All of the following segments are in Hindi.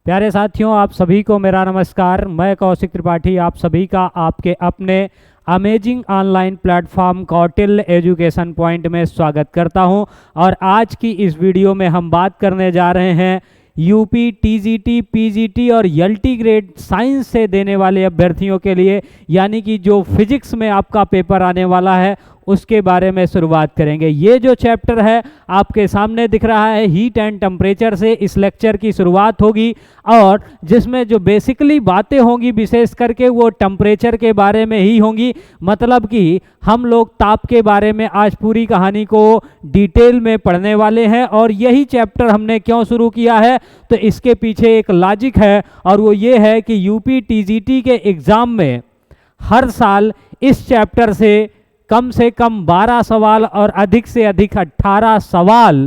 प्यारे साथियों, आप सभी को मेरा नमस्कार। मैं कौशिक त्रिपाठी आप सभी का आपके अपने amazing online platform Kautilya education point में स्वागत करता हूं। और आज की इस वीडियो में हम बात करने जा रहे हैं यूपी, टीजीटी, पीजीटी और एलटी ग्रेड साइंस से देने वाले अभ्यर्थियों के लिए, यानी कि जो फिजिक्स में आपका पेपर आने वाला है उसके बारे में शुरुआत करेंगे। ये जो चैप्टर है आपके सामने दिख रहा है, हीट एंड टेम्परेचर से इस लेक्चर की शुरुआत होगी और जिसमें जो बेसिकली बातें होंगी विशेष करके वो टेम्परेचर के बारे में ही होंगी। मतलब कि हम लोग ताप के बारे में आज पूरी कहानी को डिटेल में पढ़ने वाले हैं। और यही चैप्टर हमने क्यों शुरू किया है, तो इसके पीछे एक लॉजिक है और वो ये है कि यूपी टीजीटी के एग्ज़ाम में हर साल इस चैप्टर से कम 12 सवाल और अधिक से अधिक 18 सवाल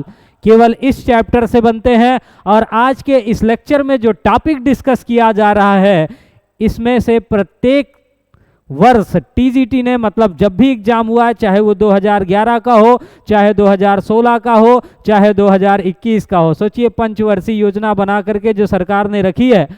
केवल इस चैप्टर से बनते हैं। और आज के इस लेक्चर में जो टॉपिक डिस्कस किया जा रहा है, इसमें से प्रत्येक वर्ष टीजीटी ने, मतलब जब भी एग्जाम हुआ है, चाहे वो 2011 का हो, चाहे 2016 का हो, चाहे 2021 का हो, सोचिए पंचवर्षीय योजना बना करके जो सरकार ने रखी है,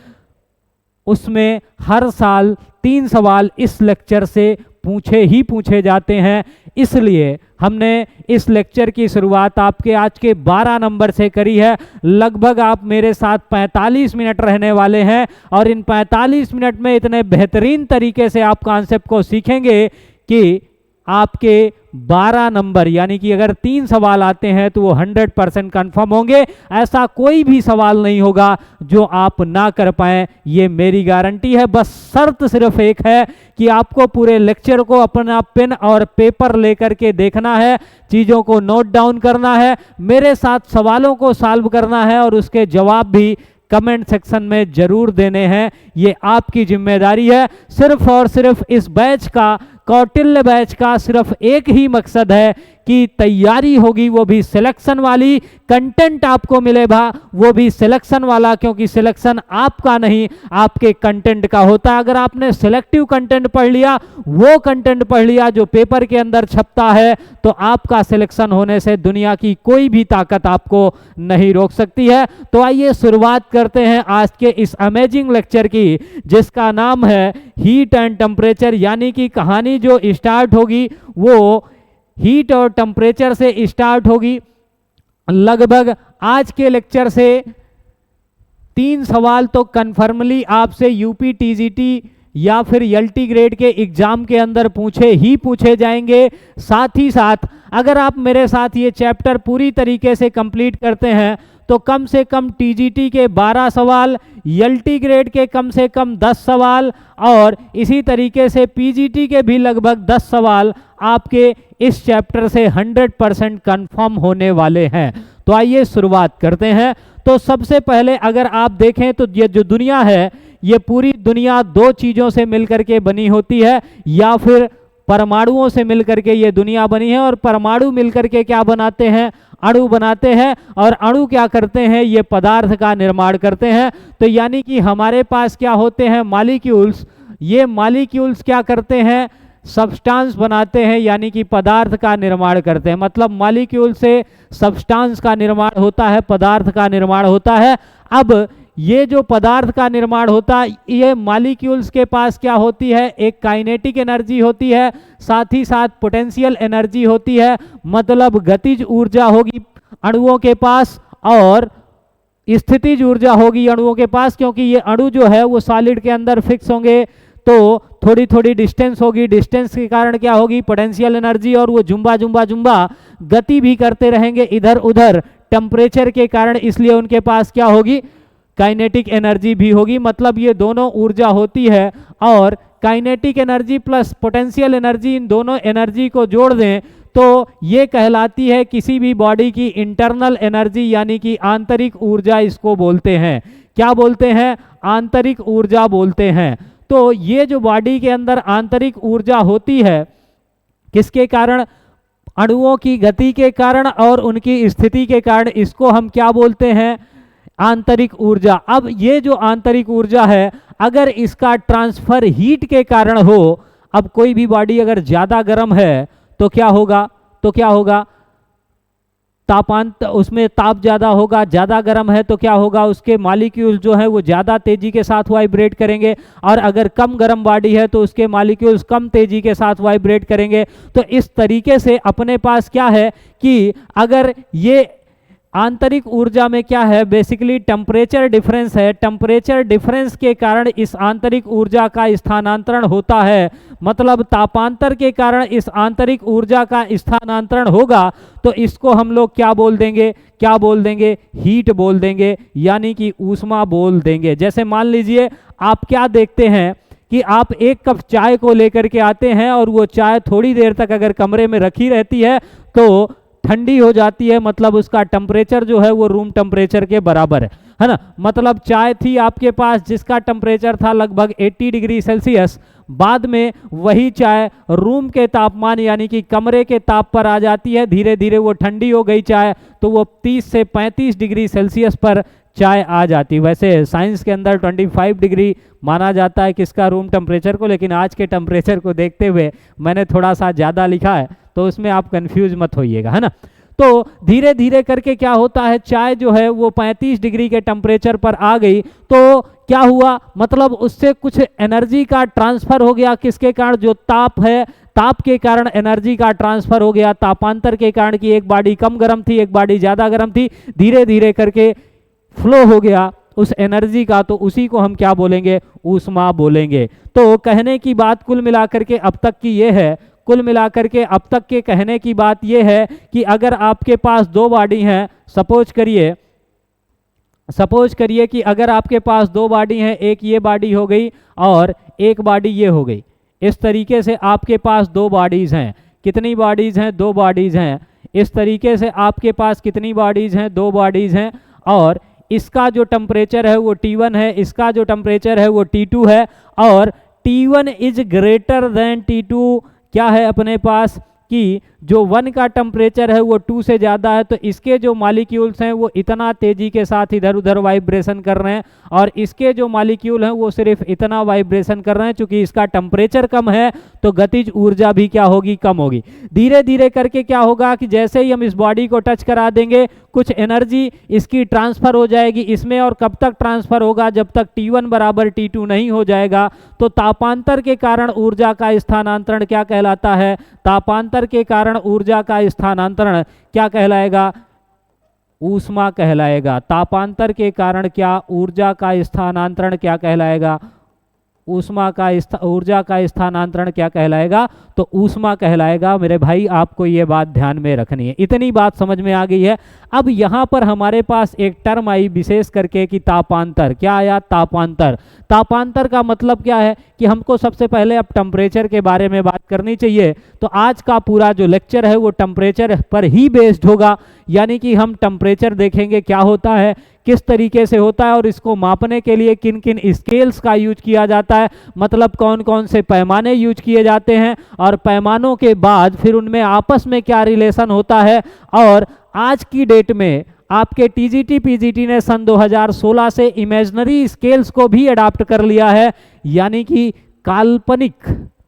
उसमें हर साल 3 सवाल इस लेक्चर से पूछे जाते हैं। इसलिए हमने इस लेक्चर की शुरुआत आपके आज के 12 नंबर से करी है। लगभग आप मेरे साथ 45 मिनट रहने वाले हैं और इन 45 मिनट में इतने बेहतरीन तरीके से आप कॉन्सेप्ट को सीखेंगे कि आपके 12 नंबर, यानी कि अगर 3 सवाल आते हैं तो वो 100% कन्फर्म होंगे। ऐसा कोई भी सवाल नहीं होगा जो आप ना कर पाएं, ये मेरी गारंटी है। बस शर्त सिर्फ एक है कि आपको पूरे लेक्चर को अपना पेन और पेपर लेकर के देखना है, चीज़ों को नोट डाउन करना है, मेरे साथ सवालों को सॉल्व करना है और उसके जवाब भी कमेंट सेक्शन में जरूर देने हैं। ये आपकी जिम्मेदारी है। सिर्फ और सिर्फ इस बैच का, कौटिल्य बैच का सिर्फ एक ही मकसद है कि तैयारी होगी, वो भी सिलेक्शन वाली, कंटेंट आपको मिलेगा वो भी सिलेक्शन वाला, क्योंकि सिलेक्शन आपका नहीं आपके कंटेंट का होता है। अगर आपने सिलेक्टिव कंटेंट पढ़ लिया, वो कंटेंट पढ़ लिया जो पेपर के अंदर छपता है, तो आपका सिलेक्शन होने से दुनिया की कोई भी ताकत आपको नहीं रोक सकती है। तो आइए शुरुआत करते हैं आज के इस अमेजिंग लेक्चर की, जिसका नाम है हीट एंड टेम्परेचर। यानी कि कहानी जो स्टार्ट होगी वो हीट और टेम्परेचर से स्टार्ट होगी। लगभग आज के लेक्चर से 3 सवाल तो कन्फर्मली आपसे यूपी टीजीटी या फिर एलटी ग्रेड के एग्जाम के अंदर पूछे जाएंगे। साथ ही साथ अगर आप मेरे साथ ये चैप्टर पूरी तरीके से कंप्लीट करते हैं तो कम से कम टीजीटी के 12 सवाल, एलटी ग्रेड के कम से कम 10 सवाल और इसी तरीके से पीजीटी के भी लगभग 10 सवाल आपके इस चैप्टर से 100% कंफर्म होने वाले हैं। तो आइए शुरुआत करते हैं। तो सबसे पहले अगर आप देखें तो ये जो दुनिया है, ये पूरी दुनिया 2 चीज़ों से मिलकर के बनी होती है, या फिर परमाणुओं से मिलकर के ये दुनिया बनी है। और परमाणु मिलकर के क्या बनाते हैं? अणु बनाते हैं। और अणु क्या करते हैं? ये पदार्थ का निर्माण करते हैं। तो यानी कि हमारे पास क्या होते हैं? मॉलिक्यूल्स। ये मॉलिक्यूल्स क्या करते हैं? सब्सटेंस बनाते हैं, यानी कि पदार्थ का निर्माण करते हैं। मतलब मॉलिक्यूल से सब्सटेंस का निर्माण होता है, पदार्थ का निर्माण होता है। अब ये जो पदार्थ का निर्माण होता है, ये मॉलिक्यूल्स के पास क्या होती है? एक काइनेटिक एनर्जी होती है, साथ ही साथ पोटेंशियल एनर्जी होती है। मतलब गतिज ऊर्जा होगी अणुओं के पास और स्थितिज ऊर्जा होगी अणुओं के पास, क्योंकि ये अणु जो है वो सॉलिड के अंदर फिक्स होंगे तो थोड़ी थोड़ी डिस्टेंस होगी। डिस्टेंस के कारण क्या होगी? पोटेंशियल एनर्जी, और वो जुम्बा गति भी करते रहेंगे इधर उधर टेम्परेचर के कारण, इसलिए उनके पास क्या होगी? काइनेटिक एनर्जी भी होगी। मतलब ये दोनों ऊर्जा होती है और kinetic energy plus potential energy, इन दोनों एनर्जी को जोड़ दें तो ये कहलाती है किसी भी बॉडी की इंटरनल एनर्जी, यानी कि आंतरिक ऊर्जा इसको बोलते हैं। क्या बोलते हैं? आंतरिक ऊर्जा बोलते हैं। तो ये जो बॉडी के अंदर आंतरिक ऊर्जा होती है, किसके कारण? अणुओं की गति के कारण और उनकी स्थिति के कारण, इसको हम क्या बोलते हैं? आंतरिक ऊर्जा। अब ये जो आंतरिक ऊर्जा है, अगर इसका ट्रांसफर हीट के कारण हो, अब कोई भी बॉडी अगर ज़्यादा गर्म है तो क्या होगा? उसमें ताप ज़्यादा होगा, ज़्यादा गर्म है तो क्या होगा, उसके मॉलिक्यूल्स जो है वो ज़्यादा तेज़ी के साथ वाइब्रेट करेंगे, और अगर कम गर्म बॉडी है तो उसके मॉलिक्यूल्स कम तेज़ी के साथ वाइब्रेट करेंगे। तो इस तरीके से अपने पास क्या है कि अगर ये आंतरिक ऊर्जा में क्या है, बेसिकली टेम्परेचर डिफरेंस है, टेम्परेचर डिफरेंस के कारण इस आंतरिक ऊर्जा का स्थानांतरण होता है, मतलब तापांतर के कारण इस आंतरिक ऊर्जा का स्थानांतरण होगा, तो इसको हम लोग क्या बोल देंगे, क्या बोल देंगे, हीट बोल देंगे, यानी कि ऊष्मा बोल देंगे। जैसे मान लीजिए आप क्या देखते हैं कि आप एक कप चाय को लेकर के आते हैं और वो चाय थोड़ी देर तक अगर कमरे में रखी रहती है तो ठंडी हो जाती है, मतलब उसका टेम्परेचर जो है वो रूम टेम्परेचर के बराबर है ना। मतलब चाय थी आपके पास जिसका टेम्परेचर था लगभग 80 डिग्री सेल्सियस, बाद में वही चाय रूम के तापमान यानी कि कमरे के ताप पर आ जाती है, धीरे धीरे वो ठंडी हो गई चाय, तो वो 30 से 35 डिग्री सेल्सियस पर चाय आ जाती। वैसे साइंस के अंदर 25 डिग्री माना जाता है किसका, रूम टेम्परेचर को, लेकिन आज के टेम्परेचर को देखते हुए मैंने थोड़ा सा ज़्यादा लिखा है, तो उसमें आप कंफ्यूज मत होइएगा, है ना। तो धीरे धीरे करके क्या होता है, चाय जो है वो 35 डिग्री के टेम्परेचर पर आ गई, तो क्या हुआ, मतलब उससे कुछ एनर्जी का ट्रांसफर हो गया, किसके कारण, जो ताप है, ताप के कारण एनर्जी का ट्रांसफर हो गया, तापांतर के कारण कि एक बॉडी कम गर्म थी एक बॉडी ज़्यादा गर्म थी, धीरे धीरे करके फ्लो हो गया उस एनर्जी का, तो उसी को हम क्या बोलेंगे, ऊष्मा बोलेंगे। तो कहने की बात कुल मिलाकर के अब तक की ये है, कुल मिलाकर के अब तक के कहने की बात ये है कि अगर आपके पास दो बॉडी हैं, सपोज करिए कि अगर आपके पास दो बॉडी हैं, एक ये बॉडी हो गई और एक बॉडी ये हो गई, इस तरीके से आपके पास दो बॉडीज़ हैं, कितनी बॉडीज़ हैं, दो बॉडीज़ हैं, इस तरीके से आपके पास कितनी बॉडीज़ हैं, दो बॉडीज़ हैं, और इसका जो टेम्परेचर है वो T1 है, इसका जो टेम्परेचर है वो T2 है, और T1 is greater than T2 क्या है अपने पास कि जो 1 का टेम्परेचर है वो 2 से ज़्यादा है, तो इसके जो मॉलिक्यूल्स हैं वो इतना तेज़ी के साथ इधर उधर वाइब्रेशन कर रहे हैं, और इसके जो मॉलिक्यूल हैं वो सिर्फ इतना वाइब्रेशन कर रहे हैं। चूंकि इसका टेम्परेचर कम है तो गतिज ऊर्जा भी क्या होगी, कम होगी। धीरे धीरे करके क्या होगा कि जैसे ही हम इस बॉडी को टच करा देंगे कुछ एनर्जी इसकी ट्रांसफ़र हो जाएगी इसमें, और कब तक ट्रांसफ़र होगा, जब तक T1 बराबर T2 नहीं हो जाएगा। तो तापांतर के कारण ऊर्जा का स्थानांतरण क्या कहलाता है, तापांतर के कारण ऊर्जा का स्थानांतरण क्या कहलाएगा, ऊष्मा कहलाएगा। तापांतर के कारण क्या, ऊर्जा का स्थानांतरण क्या कहलाएगा, ऊर्जा का स्थानांतरण क्या कहलाएगा, तो ऊष्मा कहलाएगा। मेरे भाई आपको ये बात ध्यान में रखनी है, इतनी बात समझ में आ गई है। अब यहाँ पर हमारे पास एक टर्म आई विशेष करके कि तापांतर, क्या आया, तापांतर। तापांतर का मतलब क्या है कि हमको सबसे पहले अब टेम्परेचर के बारे में बात करनी चाहिए। तो आज का पूरा जो लेक्चर है वो टेम्परेचर पर ही बेस्ड होगा, यानी कि हम टेम्परेचर देखेंगे क्या होता है, किस तरीके से होता है, और इसको मापने के लिए किन किन स्केल्स का यूज किया जाता है, मतलब कौन कौन से पैमाने यूज किए जाते हैं, और पैमानों के बाद फिर उनमें आपस में क्या रिलेशन होता है। और आज की डेट में आपके टीजीटी पीजीटी ने सन 2016 से इमेजिनरी स्केल्स को भी अडॉप्ट कर लिया है, यानी कि काल्पनिक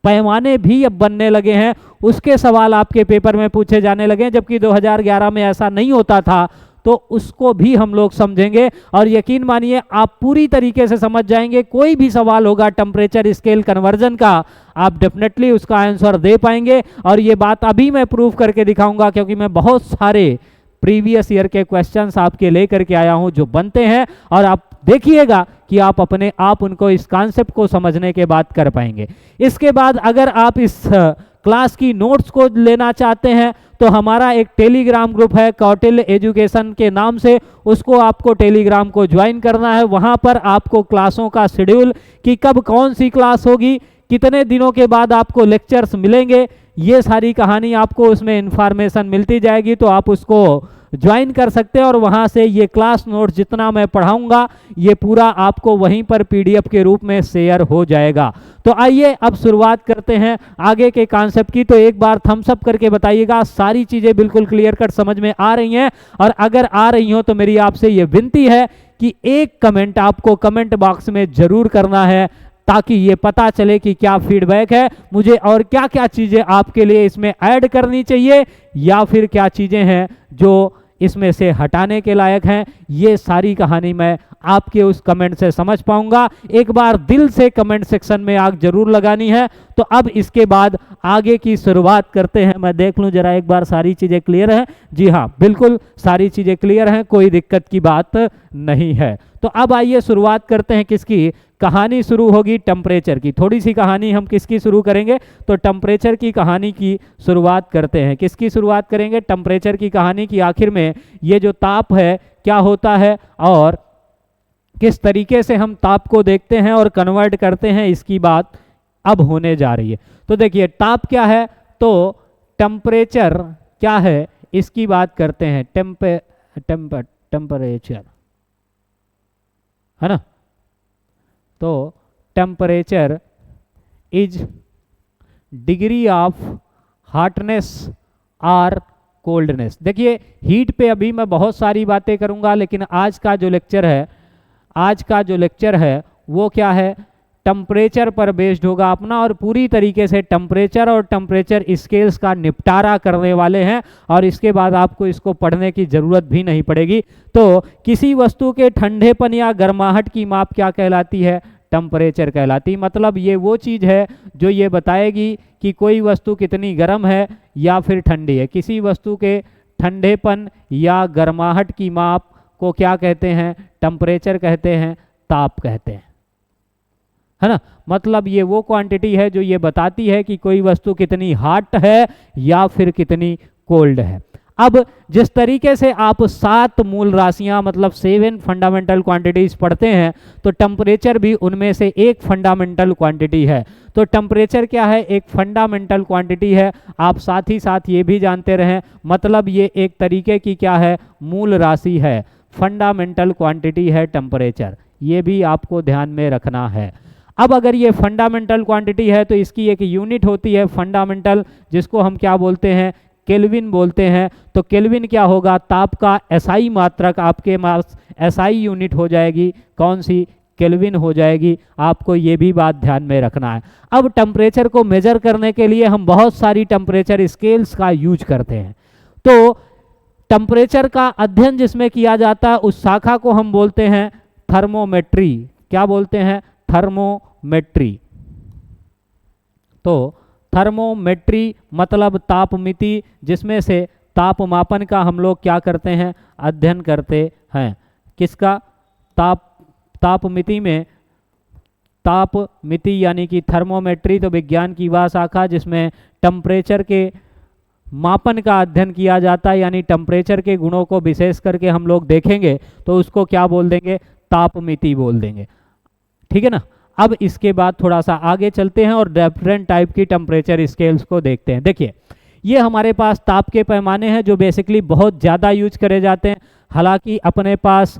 पैमाने भी अब बनने लगे हैं, उसके सवाल आपके पेपर में पूछे जाने लगे हैं, जबकि 2011 में ऐसा नहीं होता था। तो उसको भी हम लोग समझेंगे, और यकीन मानिए आप पूरी तरीके से समझ जाएंगे। कोई भी सवाल होगा टेम्परेचर स्केल कन्वर्जन का, आप डेफिनेटली उसका आंसर दे पाएंगे। और ये बात अभी मैं प्रूव करके दिखाऊंगा, क्योंकि मैं बहुत सारे प्रीवियस ईयर के क्वेश्चंस आपके लेकर के आया हूं जो बनते हैं, और आप देखिएगा कि आप अपने आप उनको इस कॉन्सेप्ट को समझने के बाद कर पाएंगे। इसके बाद अगर आप इस क्लास की नोट्स को लेना चाहते हैं तो हमारा एक टेलीग्राम ग्रुप है कौटिल्य एजुकेशन के नाम से, उसको आपको टेलीग्राम को ज्वाइन करना है। वहां पर आपको क्लासों का शेड्यूल कि कब कौन सी क्लास होगी, कितने दिनों के बाद आपको लेक्चर्स मिलेंगे, ये सारी कहानी आपको उसमें इंफॉर्मेशन मिलती जाएगी। तो आप उसको ज्वाइन कर सकते हैं, और वहां से ये क्लास नोट जितना मैं पढ़ाऊंगा ये पूरा आपको वहीं पर पीडीएफ के रूप में शेयर हो जाएगा। तो आइए अब शुरुआत करते हैं आगे के कॉन्सेप्ट की। तो एक बार थम्स अप करके बताइएगा सारी चीजें बिल्कुल क्लियर कट समझ में आ रही हैं, और अगर आ रही हो तो मेरी आपसे ये विनती है कि एक कमेंट आपको कमेंट बॉक्स में जरूर करना है, ताकि ये पता चले कि क्या फीडबैक है, मुझे और क्या क्या चीजें आपके लिए इसमें ऐड करनी चाहिए, या फिर क्या चीजें हैं जो इसमें से हटाने के लायक हैं, ये सारी कहानी मैं आपके उस कमेंट से समझ पाऊंगा। एक बार दिल से कमेंट सेक्शन में आग जरूर लगानी है। तो अब इसके बाद आगे की शुरुआत करते हैं। मैं देख लूं जरा एक बार सारी चीजें क्लियर हैं। जी हाँ, बिल्कुल सारी चीजें क्लियर हैं, कोई दिक्कत की बात नहीं है। तो अब आइए शुरुआत करते हैं किसकी, कहानी शुरू होगी टेम्परेचर की। थोड़ी सी कहानी हम किसकी शुरू करेंगे, तो टेम्परेचर की कहानी की शुरुआत करते हैं। किसकी शुरुआत करेंगे, टेम्परेचर की कहानी की। आखिर में ये जो ताप है क्या होता है और किस तरीके से हम ताप को देखते हैं और कन्वर्ट करते हैं, इसकी बात अब होने जा रही है। तो देखिए ताप क्या है, तो टेम्परेचर क्या है इसकी बात करते हैं। टेम्परेचर है ना, तो temperature is degree of hotness और कोल्डनेस। देखिए हीट पे अभी मैं बहुत सारी बातें करूंगा, लेकिन आज का जो लेक्चर है वो क्या है, टेम्परेचर पर बेस्ड होगा अपना, और पूरी तरीके से टेम्परेचर और टेम्परेचर स्केल्स का निपटारा करने वाले हैं। और इसके बाद आपको इसको पढ़ने की ज़रूरत भी नहीं पड़ेगी। तो किसी वस्तु के ठंडेपन या गर्माहट की माप क्या कहलाती है, टेम्परेचर कहलाती। मतलब ये वो चीज़ है जो ये बताएगी कि कोई वस्तु कितनी गर्म है या फिर ठंडी है। किसी वस्तु के ठंडेपन या गर्माहट की माप को क्या कहते हैं, टेम्परेचर कहते हैं, ताप कहते हैं, है ना। मतलब ये वो क्वांटिटी है जो ये बताती है कि कोई वस्तु कितनी हॉट है या फिर कितनी कोल्ड है। अब जिस तरीके से आप 7 मूल राशियां मतलब 7 फंडामेंटल क्वांटिटीज पढ़ते हैं, तो टेम्परेचर भी उनमें से एक फंडामेंटल क्वांटिटी है। तो टेम्परेचर क्या है, एक फंडामेंटल क्वांटिटी है। आप साथ ही साथ ये भी जानते रहें, मतलब ये एक तरीके की क्या है, मूल राशि है, फंडामेंटल क्वांटिटी है टेम्परेचर। ये भी आपको ध्यान में रखना है। अब अगर ये फंडामेंटल क्वांटिटी है तो इसकी एक यूनिट होती है फंडामेंटल, जिसको हम क्या बोलते हैं, केल्विन बोलते हैं। तो केल्विन क्या होगा, ताप का एसआई मात्रक, आपके पास एसआई यूनिट हो जाएगी, कौन सी, केल्विन हो जाएगी। आपको ये भी बात ध्यान में रखना है। अब टेम्परेचर को मेजर करने के लिए हम बहुत सारी टेम्परेचर स्केल्स का यूज करते हैं। तो टेम्परेचर का अध्ययन जिसमें किया जाता है उस शाखा को हम बोलते हैं थर्मोमेट्री। क्या बोलते हैं, थर्मोमेट्री। तो थर्मोमेट्री मतलब तापमिति, जिसमें से तापमापन का हम लोग क्या करते हैं, अध्ययन करते हैं। किसका, तापमिति में, तापमिति यानी कि थर्मोमेट्री तो विज्ञान की वह शाखा जिसमें टेम्परेचर के मापन का अध्ययन किया जाता है, यानी टेम्परेचर के गुणों को विशेष करके हम लोग देखेंगे तो उसको क्या बोल देंगे, तापमिति बोल देंगे। ठीक है ना। अब इसके बाद थोड़ा सा आगे चलते हैं और डिफरेंट टाइप की टेम्परेचर स्केल्स को देखते हैं। देखिए ये हमारे पास ताप के पैमाने हैं जो बेसिकली बहुत ज़्यादा यूज करे जाते हैं। हालांकि अपने पास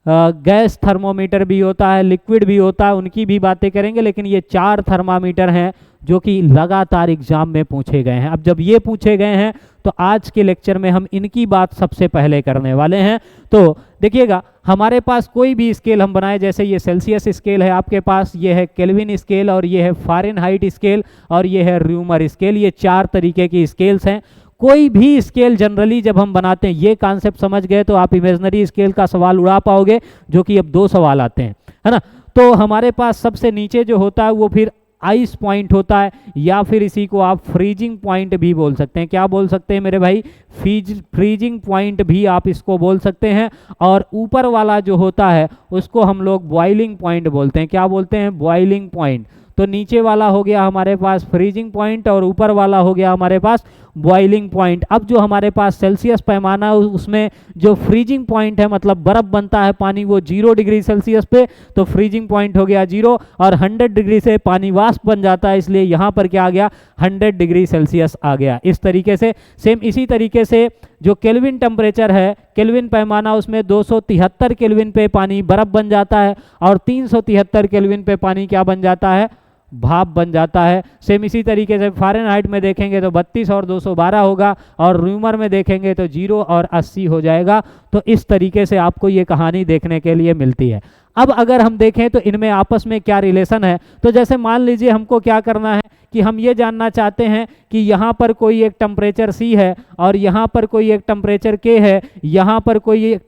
गैस थर्मोमीटर भी होता है, लिक्विड भी होता है, उनकी भी बातें करेंगे, लेकिन ये 4 थर्मामीटर हैं जो कि लगातार एग्जाम में पूछे गए हैं। अब जब ये पूछे गए हैं तो आज के लेक्चर में हम इनकी बात सबसे पहले करने वाले हैं। तो देखिएगा हमारे पास कोई भी स्केल हम बनाए, जैसे ये सेल्सियस स्केल है आपके पास, ये है केल्विन स्केल, और ये है फ़ारेनहाइट स्केल, और ये है र्यूमर स्केल। ये 4 तरीके की स्केल्स हैं। कोई भी स्केल जनरली जब हम बनाते हैं, ये कॉन्सेप्ट समझ गए तो आप इमेजिनरी स्केल का सवाल उड़ा पाओगे, जो कि अब 2 सवाल आते हैं, है ना। तो हमारे पास सबसे नीचे जो होता है वो फिर आइस पॉइंट होता है, या फिर इसी को आप फ्रीजिंग पॉइंट भी बोल सकते हैं। क्या बोल सकते हैं मेरे भाई, फ्रीजिंग पॉइंट भी आप इसको बोल सकते हैं। और ऊपर वाला जो होता है उसको हम लोग बॉइलिंग पॉइंट बोलते हैं। क्या बोलते हैं, बॉइलिंग पॉइंट। तो नीचे वाला हो गया हमारे पास फ्रीजिंग पॉइंट और ऊपर वाला हो गया हमारे पास बॉइलिंग पॉइंट। अब जो हमारे पास सेल्सियस पैमाना है उसमें जो फ्रीजिंग पॉइंट है, मतलब बर्फ बनता है पानी, वो 0 डिग्री सेल्सियस पे, तो फ्रीजिंग पॉइंट हो गया 0, और 100 डिग्री से पानी वाष्प बन जाता है, इसलिए यहाँ पर क्या आ गया, 100 डिग्री सेल्सियस आ गया। इस तरीके से सेम इसी तरीके से जो केल्विन टेम्परेचर है, केल्विन पैमाना, उसमें 273 केल्विन पे पानी बर्फ बन जाता है, और 373 केल्विन पे पानी क्या बन जाता है, भाप बन जाता है। सेम इसी तरीके से फ़ारेनहाइट में देखेंगे तो 32 और 212 होगा, और र्यूमर में देखेंगे तो 0 और 80 हो जाएगा। तो इस तरीके से आपको ये कहानी देखने के लिए मिलती है। अब अगर हम देखें तो इनमें आपस में क्या रिलेशन है, तो जैसे मान लीजिए हमको क्या करना है कि हम ये जानना चाहते हैं कि यहाँ पर कोई एक टेम्परेचर C है और यहाँ पर कोई एक टेम्परेचर K है, यहाँ पर कोई एक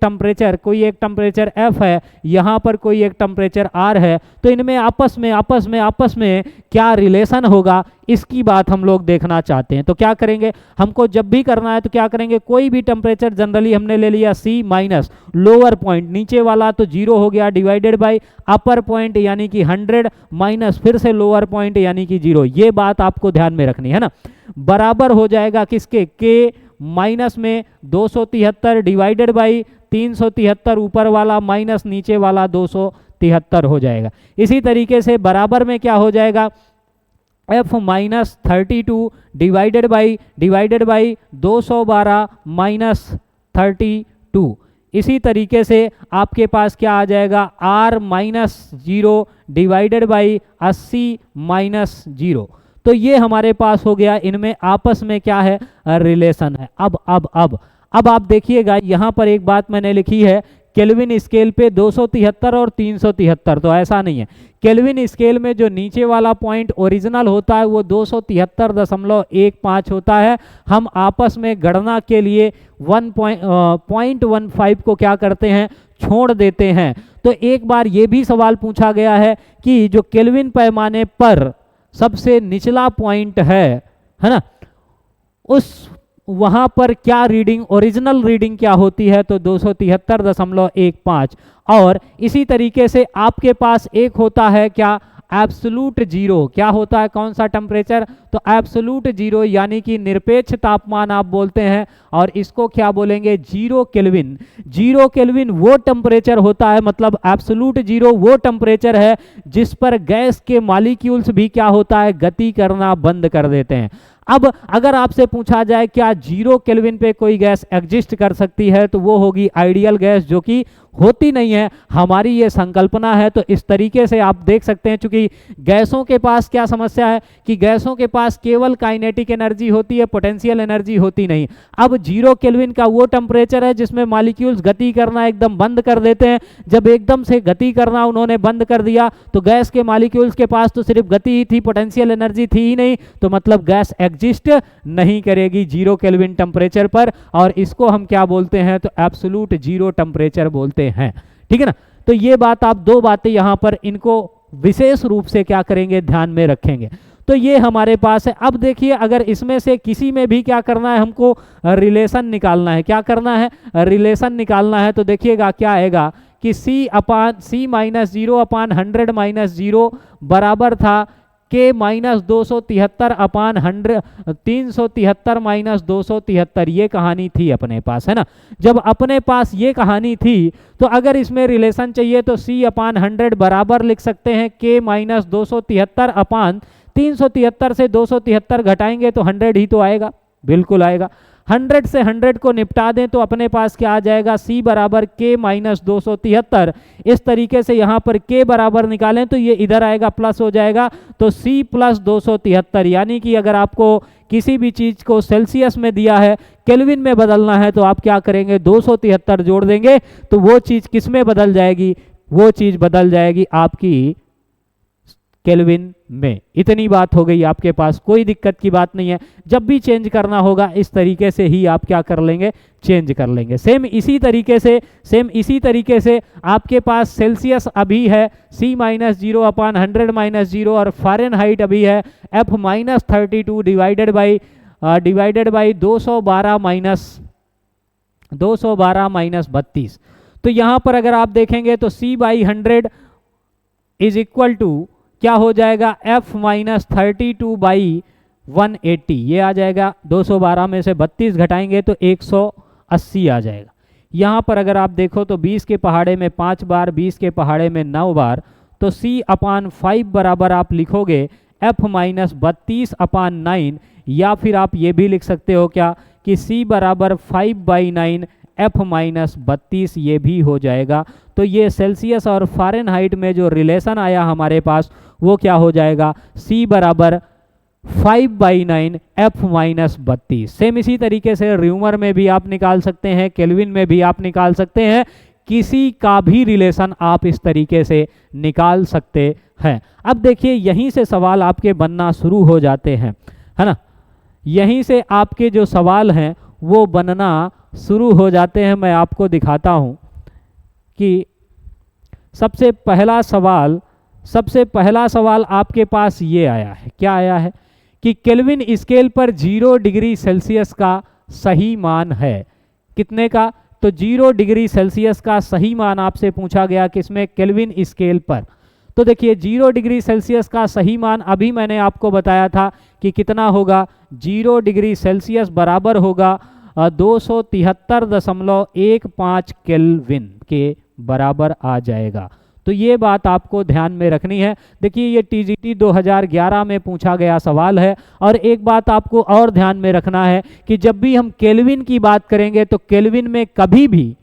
टेम्परेचर F है, यहाँ पर कोई एक टेम्परेचर R है, तो इनमें आपस में क्या रिलेशन होगा, इसकी बात हम लोग देखना चाहते हैं। तो क्या करेंगे, हमको जब भी करना है तो क्या करेंगे, कोई भी टेम्परेचर जनरली हमने ले लिया C माइनस लोअर पॉइंट, नीचे वाला तो 0 हो गया, डिवाइडेड बाय अपर पॉइंट यानी कि 100 माइनस फिर से लोअर पॉइंट यानी कि 0। ये बात आपको ध्यान में रखनी है ना, बराबर हो जाएगा किसके, K माइनस में 273 डिवाइडेड बाई 373 ऊपर वाला माइनस नीचे वाला 273 हो जाएगा। इसी तरीके से बराबर में क्या हो जाएगा, F minus 32 divided by 212 minus 32। इसी तरीके से आपके पास क्या आ जाएगा, R minus 0 divided by 80 minus 0। तो ये हमारे पास हो गया, इनमें आपस में क्या है, रिलेशन है। अब आप देखिएगा यहाँ पर एक बात मैंने लिखी है, केल्विन स्केल पे 273 और 373, तो ऐसा नहीं है। केल्विन स्केल में जो नीचे वाला पॉइंट ओरिजिनल होता है वो 273.15 होता है। हम आपस में गणना के लिए 1.15 को क्या करते हैं, छोड़ देते हैं। तो एक बार ये भी सवाल पूछा गया है कि जो केल्विन पैमाने पर सबसे निचला पॉइंट है ना, उस वहां पर क्या रीडिंग, ओरिजिनल रीडिंग क्या होती है, तो 273.15। और इसी तरीके से आपके पास एक होता है क्या, एब्सोल्यूट जीरो। क्या होता है, कौन सा टेम्परेचर, तो एब्सोल्यूट जीरो यानी कि निरपेक्ष तापमान आप बोलते हैं, और इसको क्या बोलेंगे, जीरो केल्विन। जीरो केल्विन वो टेम्परेचर होता है, मतलब एब्सोल्यूट जीरो वो टेम्परेचर है जिस पर गैस के मॉलिक्यूल्स भी क्या होता है, गति करना बंद कर देते हैं। अब अगर आपसे पूछा जाए क्या जीरो केल्विन पे कोई गैस एग्जिस्ट कर सकती है, तो वो होगी आइडियल गैस, जो कि होती नहीं है, हमारी ये संकल्पना है। तो इस तरीके से आप देख सकते हैं, चूंकि गैसों के पास क्या समस्या है कि गैसों के पास केवल काइनेटिक एनर्जी होती है, पोटेंशियल एनर्जी होती नहीं। अब जीरो केल्विन का वो टेम्परेचर है जिसमें मॉलिक्यूल्स गति करना एकदम बंद कर देते हैं। जब एकदम से गति करना उन्होंने बंद कर दिया तो गैस के मॉलिक्यूल्स के पास तो सिर्फ गति ही थी, पोटेंशियल एनर्जी थी ही नहीं, तो मतलब गैस एग्जिस्ट नहीं करेगी जीरो केल्विन टेम्परेचर पर, और इसको हम क्या बोलते हैं, तो एब्सोल्यूट जीरो टेम्परेचर बोलते हैं। ठीक है ना, तो ये बात, आप दो बातें यहाँ पर इनको विशेष रूप से क्या करेंगे, ध्यान में रखेंगे। तो ये हमारे पास है। अब देखिए, अगर इसमें से किसी में भी क्या करना है, हमको रिलेशन निकालना है। क्या करना है, रिलेशन निकालना है। तो देखिएगा क्या आएगा कि C माइनस 0/100 माइनस 0 बराबर था K माइनस 273/100 373 माइनस 273। ये कहानी थी अपने पास, है ना। जब अपने पास ये कहानी थी तो अगर इसमें रिलेशन चाहिए तो C/100 बराबर लिख सकते हैं K माइनस 273/373 से 273 घटाएंगे तो 100 ही तो आएगा, बिल्कुल आएगा। 100 से 100 को निपटा दें तो अपने पास क्या आ जाएगा, C बराबर K माइनस 273। इस तरीके से यहाँ पर K बराबर निकालें तो ये इधर आएगा, प्लस हो जाएगा, तो C प्लस 273। यानी कि अगर आपको किसी भी चीज़ को सेल्सियस में दिया है, केल्विन में बदलना है, तो आप क्या करेंगे, 273 जोड़ देंगे, तो वो चीज़ किस में बदल जाएगी, वो चीज़ बदल जाएगी आपकी केल्विन में। इतनी बात हो गई आपके पास, कोई दिक्कत की बात नहीं है। जब भी चेंज करना होगा इस तरीके से ही आप क्या कर लेंगे, चेंज कर लेंगे। सेम इसी तरीके से आपके पास सेल्सियस अभी है C माइनस 0/100 माइनस 0, और फ़ारेनहाइट अभी है F minus 32 divided by 212 minus 32। तो यहाँ पर अगर आप देखेंगे तो C/100 इज इक्वल टू क्या हो जाएगा, F माइनस 32/180। ये आ जाएगा, 212 में से 32 घटाएंगे तो 180 आ जाएगा। यहाँ पर अगर आप देखो तो 20 के पहाड़े में 5 बार, 20 के पहाड़े में 9 बार, तो C/5 बराबर आप लिखोगे F माइनस 32/9, या फिर आप ये भी लिख सकते हो क्या कि C बराबर 5/9 F माइनस 32, ये भी हो जाएगा। तो ये सेल्सियस और फ़ारेनहाइट में जो रिलेशन आया हमारे पास वो क्या हो जाएगा, C बराबर 5/9 F माइनस 32। सेम इसी तरीके से र्यूमर में भी आप निकाल सकते हैं, केल्विन में भी आप निकाल सकते हैं। किसी का भी रिलेशन आप इस तरीके से निकाल सकते हैं। अब देखिए यहीं से सवाल आपके बनना शुरू हो जाते हैं, है ना। यहीं से आपके जो सवाल हैं वो बनना शुरू हो जाते हैं। मैं आपको दिखाता हूं कि सबसे पहला सवाल आपके पास ये आया है। क्या आया है कि केल्विन स्केल पर 0 डिग्री सेल्सियस का सही मान है। कितने का? तो 0 डिग्री सेल्सियस का सही मान आपसे पूछा गया किसमें? केल्विन स्केल पर। तो देखिए 0 डिग्री सेल्सियस का सही मान अभी मैंने आपको बताया था कि कितना होगा। 0 डिग्री सेल्सियस बराबर होगा 273.15 केल्विन के बराबर आ जाएगा। तो ये बात आपको ध्यान में रखनी है। देखिए ये टीजीटी 2011 में पूछा गया सवाल है। और एक बात आपको और ध्यान में रखना है कि जब भी हम केल्विन की बात करेंगे तो केल्विन में कभी भी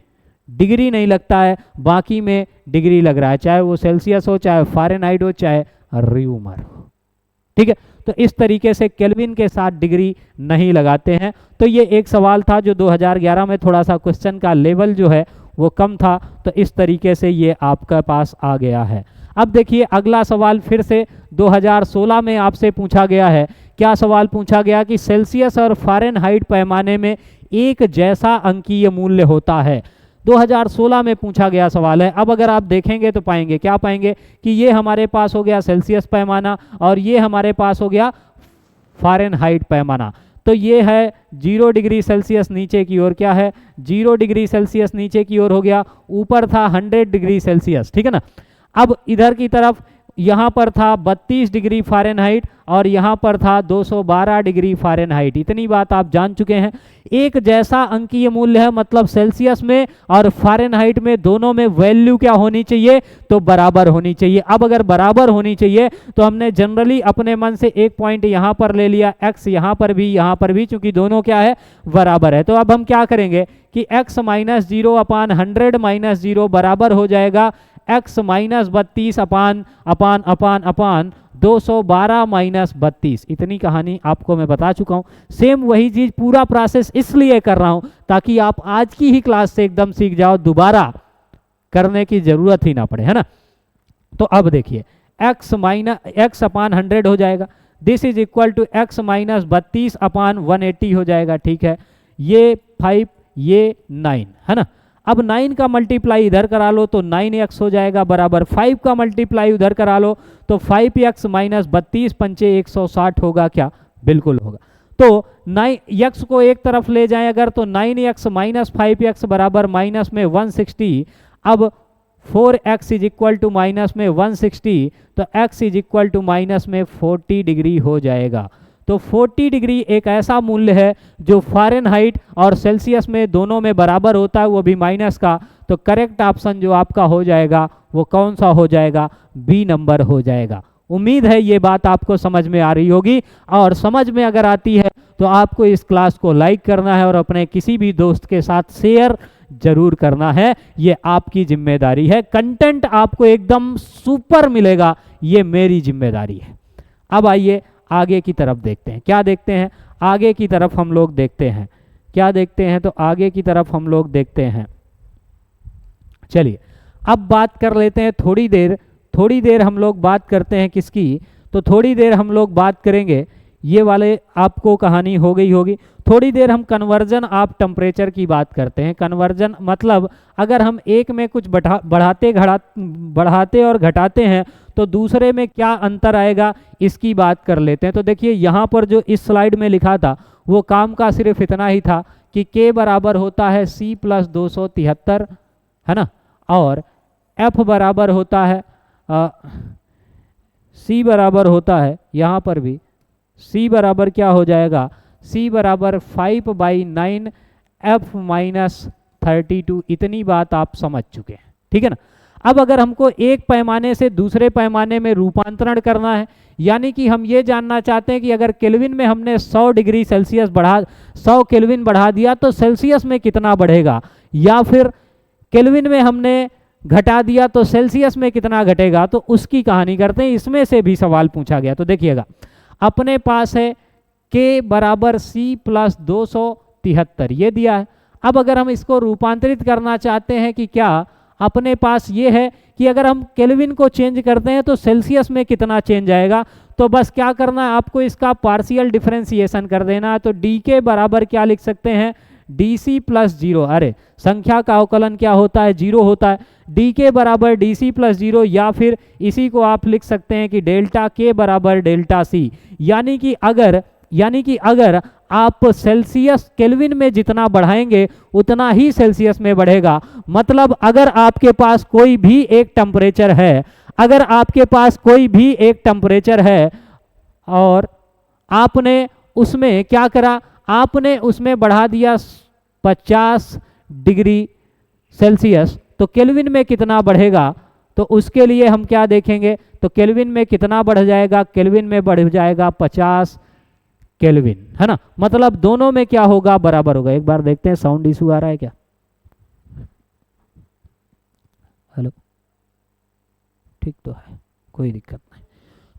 डिग्री नहीं लगता है, बाकी में डिग्री लग रहा है, चाहे वो सेल्सियस हो, चाहे फ़ारेनहाइट हो, चाहे र्यूमर हो। ठीक है, तो इस तरीके से केल्विन के साथ डिग्री नहीं लगाते हैं। तो ये एक सवाल था जो 2011 में थोड़ा सा क्वेश्चन का लेवल जो है वो कम था, तो इस तरीके से ये आपके पास आ गया है। अब देखिए अगला सवाल फिर से 2016 में आपसे पूछा गया है। क्या सवाल पूछा गया कि सेल्सियस और फ़ारेनहाइट पैमाने में एक जैसा अंकीय मूल्य होता है। 2016 में पूछा गया सवाल है। अब अगर आप देखेंगे तो पाएंगे, क्या पाएंगे कि ये हमारे पास हो गया सेल्सियस पैमाना और ये हमारे पास हो गया फ़ारेनहाइट पैमाना। तो ये है 0 डिग्री सेल्सियस नीचे की ओर, क्या है 0 डिग्री सेल्सियस नीचे की ओर हो गया, ऊपर था 100 डिग्री सेल्सियस, ठीक है ना। अब इधर की तरफ यहाँ पर था 32 डिग्री फ़ारेनहाइट और यहाँ पर था 212 डिग्री फ़ारेनहाइट। इतनी बात आप जान चुके हैं। एक जैसा अंकीय मूल्य है, मतलब सेल्सियस में और फ़ारेनहाइट में दोनों में वैल्यू क्या होनी चाहिए? तो बराबर होनी चाहिए। अब अगर बराबर होनी चाहिए तो हमने जनरली अपने मन से एक पॉइंट यहाँ पर ले लिया, x यहाँ पर भी, चूंकि दोनों क्या है? बराबर है। तो अब हम क्या करेंगे कि x माइनस 0 अपान 100 माइनस 0 बराबर हो जाएगा x माइनस 32 अपान 212 माइनस 32। इतनी कहानी आपको मैं बता चुका हूँ। सेम वही चीज़ पूरा प्रोसेस इसलिए कर रहा हूँ ताकि आप आज की ही क्लास से एकदम सीख जाओ, दोबारा करने की जरूरत ही ना पड़े, है ना। तो अब देखिए x अपान 100 हो जाएगा, this is equal to x minus 32 अपान 180 हो जाएगा। ठीक है, ये 5 ये 9, है ना। अब 9 का मल्टीप्लाई इधर करा लो तो 9x हो जाएगा बराबर 5 का मल्टीप्लाई उधर करा लो तो 5x माइनस 32 पंचे 160 होगा क्या? बिल्कुल होगा। तो 9x को एक तरफ ले जाएं अगर तो 9x माइनस 5x बराबर माइनस में 160। अब 4x is equal to minus में 160 तो x is equal to minus में 40 डिग्री हो जाएगा। तो 40 डिग्री एक ऐसा मूल्य है जो फ़ारेनहाइट और सेल्सियस में दोनों में बराबर होता है, वो भी माइनस का। तो करेक्ट ऑप्शन जो आपका हो जाएगा वो कौन सा हो जाएगा? बी नंबर हो जाएगा। उम्मीद है ये बात आपको समझ में आ रही होगी, और समझ में अगर आती है तो आपको इस क्लास को लाइक करना है और अपने किसी भी दोस्त के साथ शेयर जरूर करना है। ये आपकी जिम्मेदारी है। कंटेंट आपको एकदम सुपर मिलेगा, ये मेरी जिम्मेदारी है। अब आइए आगे की तरफ देखते हैं। क्या देखते हैं? आगे की तरफ हम लोग देखते हैं। क्या देखते हैं? तो आगे की तरफ हम लोग देखते हैं। चलिए अब बात कर लेते हैं थोड़ी देर हम लोग बात करते हैं किसकी? तो थोड़ी देर हम लोग बात करेंगे, ये वाले आपको कहानी हो गई होगी। थोड़ी देर हम कन्वर्जन ऑफ टेम्परेचर की बात करते हैं। कन्वर्जन मतलब अगर हम एक में कुछ बढ़ाते और घटाते हैं तो दूसरे में क्या अंतर आएगा, इसकी बात कर लेते हैं। तो देखिए यहाँ पर जो इस स्लाइड में लिखा था वो काम का सिर्फ इतना ही था कि K बराबर होता है C प्लस 273, है ना, और F बराबर होता है C बराबर होता है, यहाँ पर भी C बराबर क्या हो जाएगा? C बराबर 5/9 F माइनस 32। इतनी बात आप समझ चुके हैं, ठीक है ना। अब अगर हमको एक पैमाने से दूसरे पैमाने में रूपांतरण करना है, यानी कि हम ये जानना चाहते हैं कि अगर केल्विन में हमने 100 डिग्री सेल्सियस 100 केल्विन बढ़ा दिया तो सेल्सियस में कितना बढ़ेगा, या फिर केल्विन में हमने घटा दिया तो सेल्सियस में कितना घटेगा, तो उसकी कहानी करते हैं। इसमें से भी सवाल पूछा गया। तो देखिएगा अपने पास है K बराबर C प्लस 273 ये दिया है। अब अगर हम इसको रूपांतरित करना चाहते हैं कि क्या अपने पास ये है कि अगर हम केल्विन को चेंज करते हैं तो सेल्सियस में कितना चेंज आएगा, तो बस क्या करना है आपको, इसका पार्शियल डिफरेंशिएशन कर देना है। तो डी के बराबर क्या लिख सकते हैं, डी सी प्लस जीरो, अरे संख्या का अवकलन क्या होता है, जीरो होता है। डी के बराबर डी सी प्लस जीरो, या फिर इसी को आप लिख सकते हैं कि डेल्टा के बराबर डेल्टा सी। यानी कि अगर आप सेल्सियस केल्विन में जितना बढ़ाएंगे उतना ही सेल्सियस में बढ़ेगा। मतलब अगर आपके पास कोई भी एक टेम्परेचर है, अगर आपके पास कोई भी एक टेम्परेचर है और आपने उसमें क्या करा, आपने उसमें बढ़ा दिया 50 डिग्री सेल्सियस, तो केल्विन में कितना बढ़ेगा, तो उसके लिए हम क्या देखेंगे, तो केल्विन में कितना बढ़ जाएगा, केल्विन में बढ़ जाएगा 50 केल्विन, है ना। मतलब दोनों में क्या होगा, बराबर होगा। एक बार देखते हैं साउंड इशू आ रहा है क्या, हेलो, ठीक तो है, कोई दिक्कत नहीं।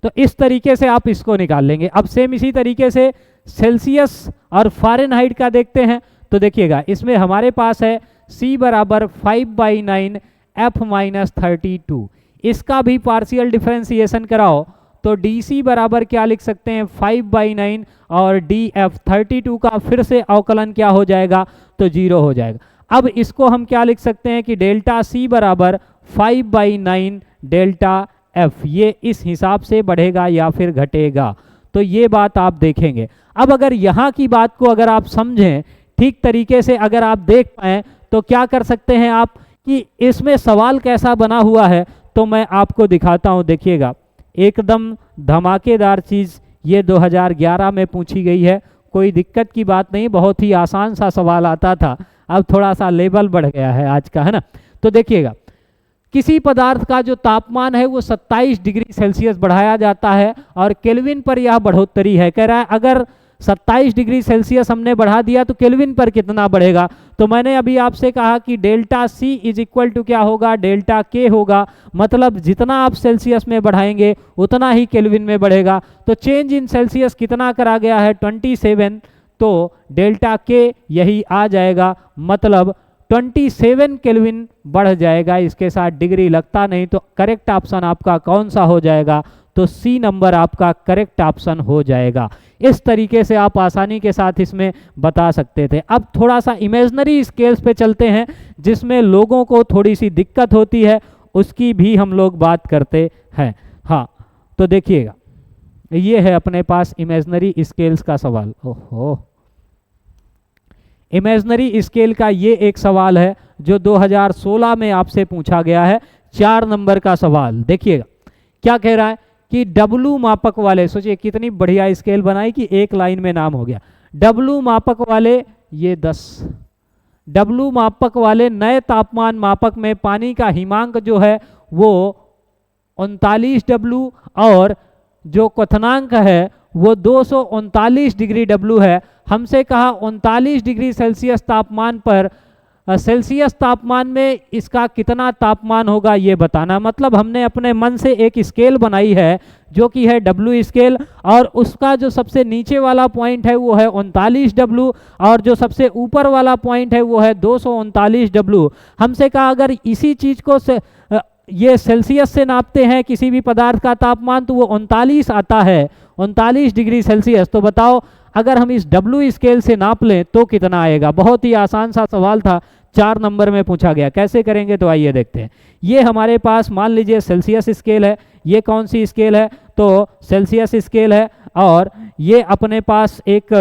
तो इस तरीके से आप इसको निकाल लेंगे। अब सेम इसी तरीके से सेल्सियस और फ़ारेनहाइट का देखते हैं। तो देखिएगा इसमें हमारे पास है C बराबर 5/9 F माइनस 32, इसका भी पार्शियल डिफरेंशिएशन कराओ तो DC बराबर क्या लिख सकते हैं, 5/9 और DF 32 का फिर से अवकलन क्या हो जाएगा, तो 0 हो जाएगा। अब इसको हम क्या लिख सकते हैं कि डेल्टा C बराबर 5/9 डेल्टा F, ये इस हिसाब से बढ़ेगा या फिर घटेगा, तो ये बात आप देखेंगे। अब अगर यहाँ की बात को अगर आप समझें ठीक तरीके से, अगर आप देख पाएँ तो क्या कर सकते हैं आप कि इसमें सवाल कैसा बना हुआ है, तो मैं आपको दिखाता हूँ। देखिएगा एकदम धमाकेदार चीज़ ये 2011 में पूछी गई है, कोई दिक्कत की बात नहीं, बहुत ही आसान सा सवाल आता था, अब थोड़ा सा लेवल बढ़ गया है आज का, है ना। तो देखिएगा किसी पदार्थ का जो तापमान है वो 27 डिग्री सेल्सियस बढ़ाया जाता है और केल्विन पर यह बढ़ोतरी है। कह रहा है अगर 27 डिग्री सेल्सियस हमने बढ़ा दिया तो केल्विन पर कितना बढ़ेगा। तो मैंने अभी आपसे कहा कि delta C is equal to क्या होगा, डेल्टा के होगा। मतलब जितना आप सेल्सियस में बढ़ाएंगे उतना ही केल्विन में बढ़ेगा। तो चेंज इन सेल्सियस कितना करा गया है, 27, तो डेल्टा के यही आ जाएगा। मतलब 27 केल्विन बढ़ जाएगा, इसके साथ डिग्री लगता नहीं। तो करेक्ट ऑप्शन आपका कौन सा हो जाएगा, तो सी नंबर आपका करेक्ट ऑप्शन हो जाएगा। इस तरीके से आप आसानी के साथ इसमें बता सकते थे। अब थोड़ा सा इमेजनरी स्केल्स पे चलते हैं जिसमें लोगों को थोड़ी सी दिक्कत होती है, उसकी भी हम लोग बात करते हैं। हाँ, तो देखिएगा ये है अपने पास इमेजनरी स्केल्स का सवाल। ओहो, इमेजनरी स्केल का ये एक सवाल है जो 2016 में आपसे पूछा गया है, 4 नंबर का सवाल। देखिएगा क्या कह रहा है कि डब्लू मापक वाले, सोचिए कितनी बढ़िया स्केल बनाई कि एक लाइन में नाम हो गया। डब्लू मापक वाले, ये 10 डब्लू मापक वाले नए तापमान मापक में पानी का हिमांक जो है वो 39 डब्लू और जो क्वथनांक है वो 239 डिग्री डब्लू है। हमसे कहा 39 डिग्री सेल्सियस तापमान पर सेल्सियस तापमान में इसका कितना तापमान होगा ये बताना। मतलब हमने अपने मन से एक स्केल बनाई है जो कि है डब्लू स्केल, और उसका जो सबसे नीचे वाला पॉइंट है वो है 39 डब्लू और जो सबसे ऊपर वाला पॉइंट है वो है 239 डब्लू। हमसे कहा अगर इसी चीज़ को ये सेल्सियस से नापते हैं किसी भी पदार्थ का तापमान तो वो 39 आता है, 39 डिग्री सेल्सियस। तो बताओ अगर हम इस डब्लू स्केल से नाप लें तो कितना आएगा। बहुत ही आसान सा सवाल था, 4 नंबर में पूछा गया। कैसे करेंगे तो आइए देखते हैं। ये हमारे पास मान लीजिए सेल्सियस स्केल है। ये कौन सी स्केल है, तो सेल्सियस स्केल है। और ये अपने पास एक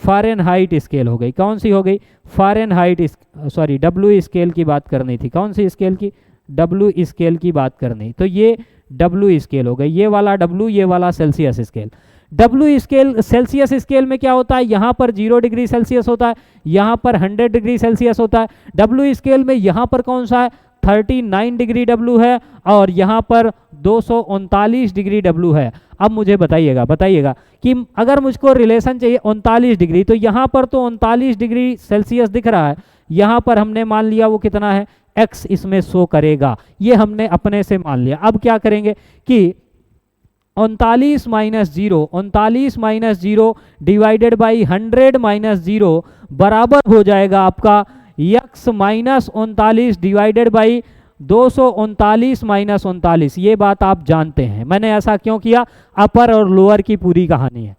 फ़ारेनहाइट स्केल हो गई। कौन सी हो गई, फ़ारेनहाइट, सॉरी डब्लू स्केल की बात करनी थी। कौन सी स्केल की, डब्लू स्केल की बात करनी। तो ये डब्लू स्केल हो गई, ये वाला डब्लू, ये वाला Celsius scale. W scale, Celsius scale में क्या होता है, यहाँ पर 0 डिग्री सेल्सियस होता है, यहाँ पर 100 डिग्री सेल्सियस होता है। डब्लू स्केल में यहाँ पर कौन सा है, 39 डिग्री डब्लू है और यहाँ पर 239 डिग्री डब्लू है। अब मुझे बताइएगा कि अगर मुझको रिलेशन चाहिए 39 डिग्री, तो यहाँ पर तो 39 डिग्री सेल्सियस दिख रहा है, यहाँ पर हमने मान लिया वो कितना है, x इसमें शो करेगा। ये हमने अपने से मान लिया। अब क्या करेंगे कि 39 - 0 डिवाइडेड बाई 100 - 0 बराबर हो जाएगा आपका x - 39 डिवाइडेड बाई 239 - 39। ये बात आप जानते हैं, मैंने ऐसा क्यों किया, अपर और लोअर की पूरी कहानी है।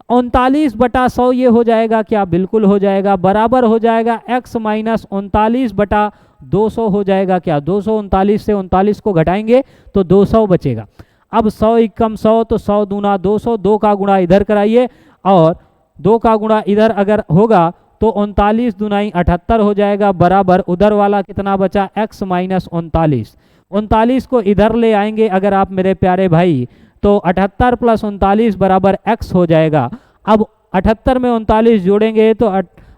39/100 ये हो जाएगा क्या, बिल्कुल हो जाएगा, बराबर हो जाएगा x - 39/200 हो जाएगा क्या, 239 से 39 को घटाएंगे तो 200 बचेगा। अब 100 एकम 100 तो 100 दूना 200, 2 का गुणा इधर कराइए और 2 का गुणा इधर अगर होगा तो 39 दूनाई 78 हो जाएगा, बराबर उधर वाला कितना बचा x - 39। 39 को इधर ले आएंगे अगर आप मेरे प्यारे भाई तो 78 + 39 बराबर x हो जाएगा। अब 78 में 39 जोड़ेंगे तो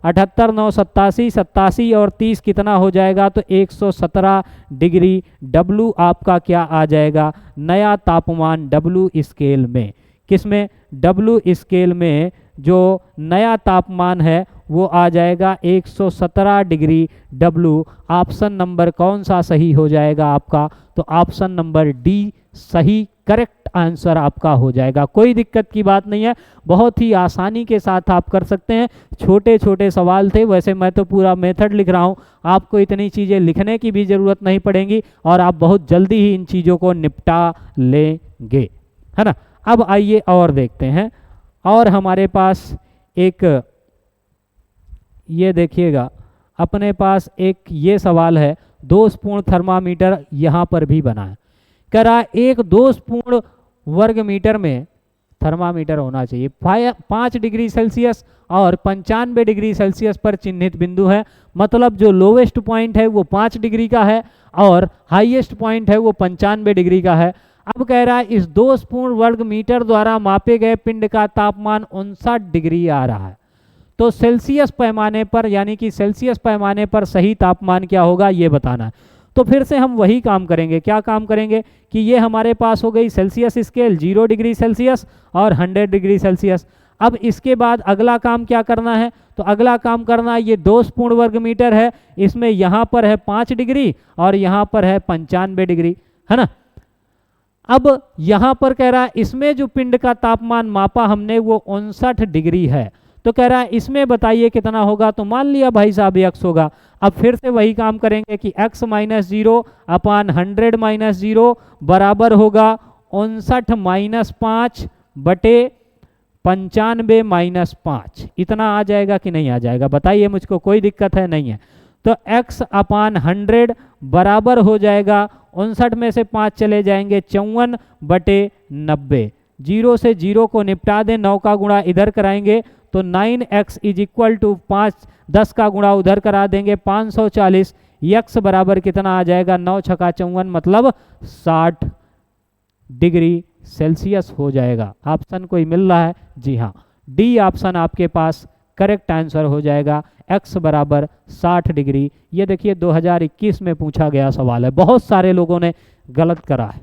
78 9 87, 87 और 30 कितना हो जाएगा तो 117 डिग्री। W आपका क्या आ जाएगा, नया तापमान W स्केल में, किसमें, W स्केल में जो नया तापमान है वो आ जाएगा 117 डिग्री W। ऑप्शन नंबर कौन सा सही हो जाएगा आपका, तो ऑप्शन नंबर डी सही करेक्ट आंसर आपका हो जाएगा। कोई दिक्कत की बात नहीं है, बहुत ही आसानी के साथ आप कर सकते हैं। छोटे छोटे सवाल थे, वैसे मैं तो पूरा मेथड लिख रहा हूँ, आपको इतनी चीज़ें लिखने की भी ज़रूरत नहीं पड़ेगी और आप बहुत जल्दी ही इन चीज़ों को निपटा लेंगे, है ना। अब आइए और देखते हैं, और हमारे पास एक ये देखिएगा, अपने पास एक ये सवाल है, दोषपूर्ण थर्मामीटर यहाँ पर भी बना है। कह रहा है एक दोषपूर्ण वर्ग मीटर में थर्मामीटर होना चाहिए 5 डिग्री सेल्सियस और 95 डिग्री सेल्सियस पर चिन्हित बिंदु है। मतलब जो लोवेस्ट पॉइंट है वो 5 डिग्री का है और हाईएस्ट पॉइंट है वो 95 डिग्री का है। अब कह रहा है इस दोषपूर्ण वर्ग मीटर द्वारा मापे गए पिंड का तापमान 59 डिग्री आ रहा है, तो सेल्सियस पैमाने पर, यानी कि सेल्सियस पैमाने पर सही तापमान क्या होगा ये बताना है। तो फिर से हम वही काम करेंगे, क्या काम करेंगे कि ये हमारे पास हो गई सेल्सियस स्केल 0 डिग्री सेल्सियस और 100 डिग्री सेल्सियस। अब इसके बाद अगला काम क्या करना है, तो अगला काम करना है, ये दोषपूर्ण वर्ग मीटर है, इसमें यहाँ पर है 5 डिग्री और यहाँ पर है 95 डिग्री, है ना। अब यहाँ पर कह रहा है इसमें जो पिंड का तापमान मापा हमने वो 59 डिग्री है, तो कह रहा है इसमें बताइए कितना होगा, तो मान लिया भाई साहब x होगा। अब फिर से वही काम करेंगे कि x - 0 अपान 100 - 0 बराबर होगा 59 - 5 बटे 95 - 5। इतना आ जाएगा कि नहीं आ जाएगा, बताइए मुझको, कोई दिक्कत है नहीं है। तो x अपान 100 बराबर हो जाएगा 59 में से 5 चले जाएंगे 54 बटे 90। 0 से 0 को निपटा दें, 9 का गुणा इधर कराएंगे तो 9x = 5, 10 का गुणा उधर करा देंगे 540। x बराबर कितना आ जाएगा, 9 × 54 मतलब 60 डिग्री सेल्सियस हो जाएगा। ऑप्शन कोई मिल रहा है, जी हाँ, डी ऑप्शन आपके पास करेक्ट आंसर हो जाएगा, x बराबर 60 डिग्री। ये देखिए 2021 में पूछा गया सवाल है, बहुत सारे लोगों ने गलत करा है।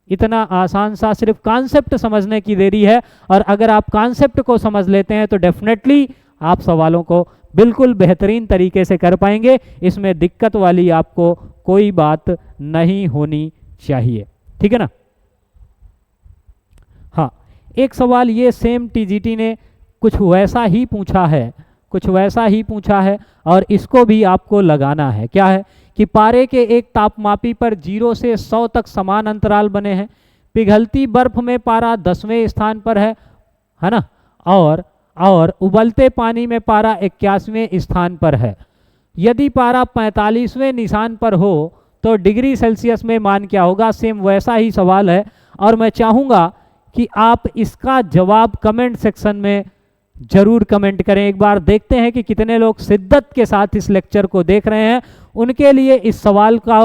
इतना आसान सा, सिर्फ कॉन्सेप्ट समझने की देरी है, और अगर आप कॉन्सेप्ट को समझ लेते हैं तो डेफिनेटली आप सवालों को बिल्कुल बेहतरीन तरीके से कर पाएंगे। इसमें दिक्कत वाली आपको कोई बात नहीं होनी चाहिए, ठीक है ना। हाँ, एक सवाल ये सेम टीजीटी ने कुछ वैसा ही पूछा है, कुछ वैसा ही पूछा है, और इसको भी आपको लगाना है। क्या है कि पारे के एक तापमापी पर 0 से 100 तक समान अंतराल बने हैं। पिघलती बर्फ में पारा 10वें स्थान पर है ना, और उबलते पानी में पारा 81वें स्थान पर है। यदि पारा 45वें निशान पर हो तो डिग्री सेल्सियस में मान क्या होगा। सेम वैसा ही सवाल है, और मैं चाहूँगा कि आप इसका जवाब कमेंट सेक्शन में जरूर कमेंट करें। एक बार देखते हैं कि कितने लोग शिद्दत के साथ इस लेक्चर को देख रहे हैं। उनके लिए इस सवाल का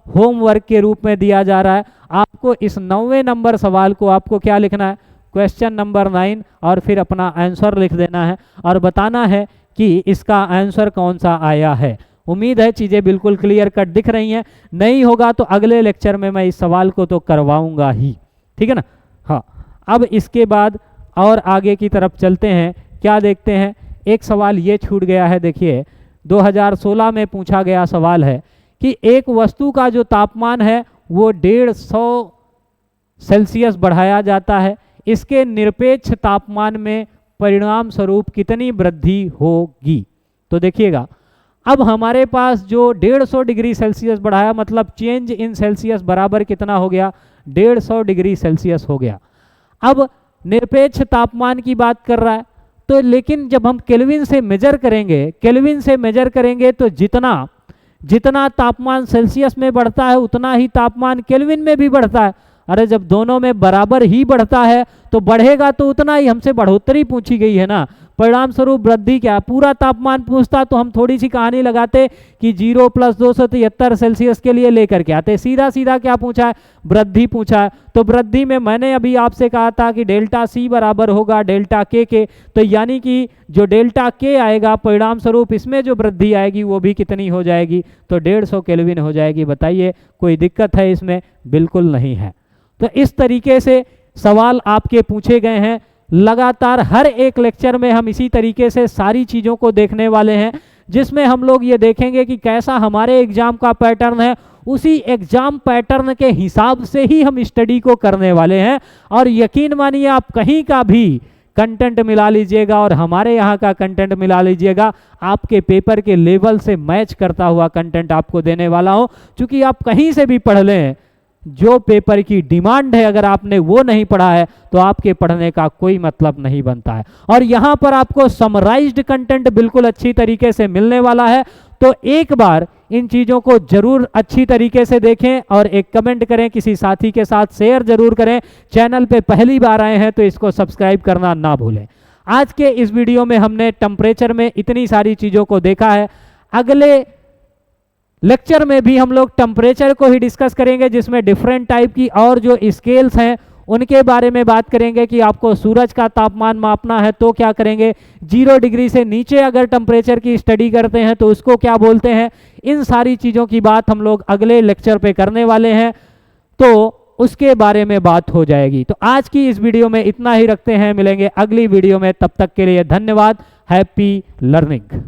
होमवर्क के रूप में दिया जा रहा है। आपको इस 9वें नंबर सवाल को आपको क्या लिखना है, क्वेश्चन नंबर 9, और फिर अपना आंसर लिख देना है और बताना है कि इसका आंसर कौन सा आया है। उम्मीद है चीज़ें बिल्कुल क्लियर कट दिख रही हैं। नहीं होगा तो अगले लेक्चर में मैं इस सवाल को तो करवाऊंगा ही, ठीक है ना। हाँ, अब इसके बाद और आगे की तरफ चलते हैं। क्या देखते हैं, एक सवाल ये छूट गया है। देखिए 2016 में पूछा गया सवाल है कि एक वस्तु का जो तापमान है वो 150 सेल्सियस बढ़ाया जाता है, इसके निरपेक्ष तापमान में परिणाम स्वरूप कितनी वृद्धि होगी। तो देखिएगा, अब हमारे पास जो 150 डिग्री सेल्सियस बढ़ाया, मतलब चेंज इन सेल्सियस बराबर कितना हो गया, 150 डिग्री सेल्सियस हो गया। अब निरपेक्ष तापमान की बात कर रहा है, तो लेकिन जब हम केल्विन से मेजर करेंगे तो जितना तापमान सेल्सियस में बढ़ता है उतना ही तापमान केल्विन में भी बढ़ता है। अरे जब दोनों में बराबर ही बढ़ता है तो बढ़ेगा तो उतना ही, हमसे बढ़ोतरी पूछी गई है ना, परिणाम स्वरूप वृद्धि क्या, पूरा तापमान पूछता तो हम थोड़ी सी कहानी लगाते कि 0 + 273 सेल्सियस के लिए लेकर के आते। सीधा सीधा क्या पूछा है, वृद्धि पूछा है। तो वृद्धि में मैंने अभी आपसे कहा था कि डेल्टा C बराबर होगा डेल्टा K के, तो यानी कि जो डेल्टा K आएगा परिणाम स्वरूप इसमें जो वृद्धि आएगी वो भी कितनी हो जाएगी, तो 150 केल्विन हो जाएगी। बताइए कोई दिक्कत है इसमें? बिल्कुल नहीं है। तो इस तरीके से सवाल आपके पूछे गए हैं। लगातार हर एक लेक्चर में हम इसी तरीके से सारी चीज़ों को देखने वाले हैं, जिसमें हम लोग ये देखेंगे कि कैसा हमारे एग्जाम का पैटर्न है, उसी एग्जाम पैटर्न के हिसाब से ही हम स्टडी को करने वाले हैं। और यकीन मानिए आप कहीं का भी कंटेंट मिला लीजिएगा और हमारे यहाँ का कंटेंट मिला लीजिएगा, आपके पेपर के लेवल से मैच करता हुआ कंटेंट आपको देने वाला हूँ। क्योंकि आप कहीं से भी पढ़ लें, जो पेपर की डिमांड है अगर आपने वो नहीं पढ़ा है तो आपके पढ़ने का कोई मतलब नहीं बनता है। और यहाँ पर आपको समराइज्ड कंटेंट बिल्कुल अच्छी तरीके से मिलने वाला है। तो एक बार इन चीज़ों को जरूर अच्छी तरीके से देखें और एक कमेंट करें, किसी साथी के साथ शेयर जरूर करें। चैनल पे पहली बार आए हैं तो इसको सब्सक्राइब करना ना भूलें। आज के इस वीडियो में हमने टेम्परेचर में इतनी सारी चीज़ों को देखा है। अगले लेक्चर में भी हम लोग टेम्परेचर को ही डिस्कस करेंगे, जिसमें डिफरेंट टाइप की और जो स्केल्स हैं उनके बारे में बात करेंगे कि आपको सूरज का तापमान मापना है तो क्या करेंगे, 0 डिग्री से नीचे अगर टेम्परेचर की स्टडी करते हैं तो उसको क्या बोलते हैं। इन सारी चीज़ों की बात हम लोग अगले लेक्चर पे करने वाले हैं, तो उसके बारे में बात हो जाएगी। तो आज की इस वीडियो में इतना ही रखते हैं, मिलेंगे अगली वीडियो में। तब तक के लिए धन्यवाद। Happy learning.